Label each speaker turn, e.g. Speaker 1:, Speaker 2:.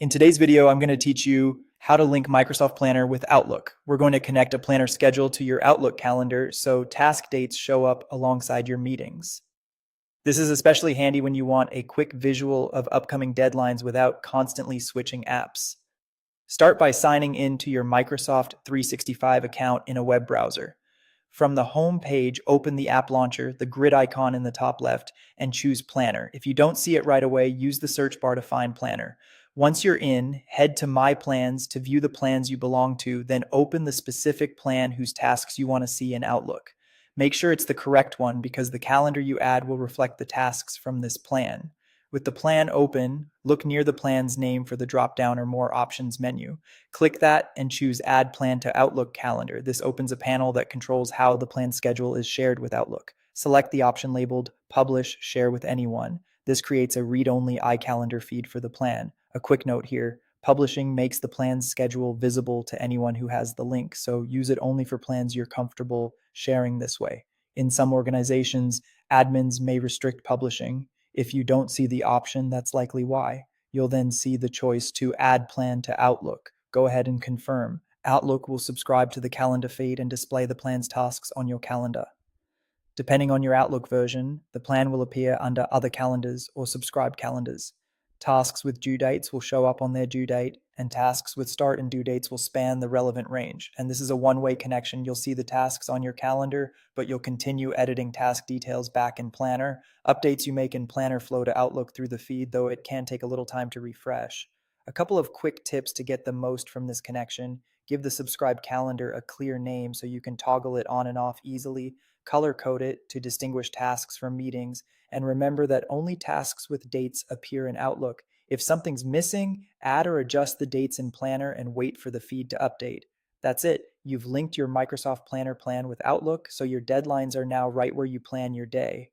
Speaker 1: In today's video, I'm going to teach you how to link Microsoft Planner with Outlook. We're going to connect a planner schedule to your Outlook calendar so task dates show up alongside your meetings. This is especially handy when you want a quick visual of upcoming deadlines without constantly switching apps. Start by signing in to your Microsoft 365 account in a web browser. From the home page, open the app launcher, the grid icon in the top left, and choose Planner. If you don't see it right away, use the search bar to find Planner. Once you're in, head to My Plans to view the plans you belong to, then open the specific plan whose tasks you want to see in Outlook. Make sure it's the correct one because the calendar you add will reflect the tasks from this plan. With the plan open, look near the plan's name for the drop-down or More Options menu. Click that and choose Add Plan to Outlook Calendar. This opens a panel that controls how the plan schedule is shared with Outlook. Select the option labeled Publish Share with Anyone. This creates a read-only iCalendar feed for the plan. A quick note here, publishing makes the plan's schedule visible to anyone who has the link, so use it only for plans you're comfortable sharing this way. In some organizations, admins may restrict publishing. If you don't see the option, that's likely why. You'll then see the choice to add plan to Outlook. Go ahead and confirm. Outlook will subscribe to the calendar feed and display the plan's tasks on your calendar. Depending on your Outlook version, the plan will appear under Other Calendars or Subscribed Calendars. Tasks with due dates will show up on their due date, and tasks with start and due dates will span the relevant range. And this is a one-way connection. You'll see the tasks on your calendar, but you'll continue editing task details back in Planner. Updates you make in Planner flow to Outlook through the feed, though it can take a little time to refresh. A couple of quick tips to get the most from this connection. Give the subscribed calendar a clear name so you can toggle it on and off easily. Color code it to distinguish tasks from meetings, and remember that only tasks with dates appear in Outlook. If something's missing, add or adjust the dates in Planner and wait for the feed to update. That's it. You've linked your Microsoft Planner plan with Outlook, so your deadlines are now right where you plan your day.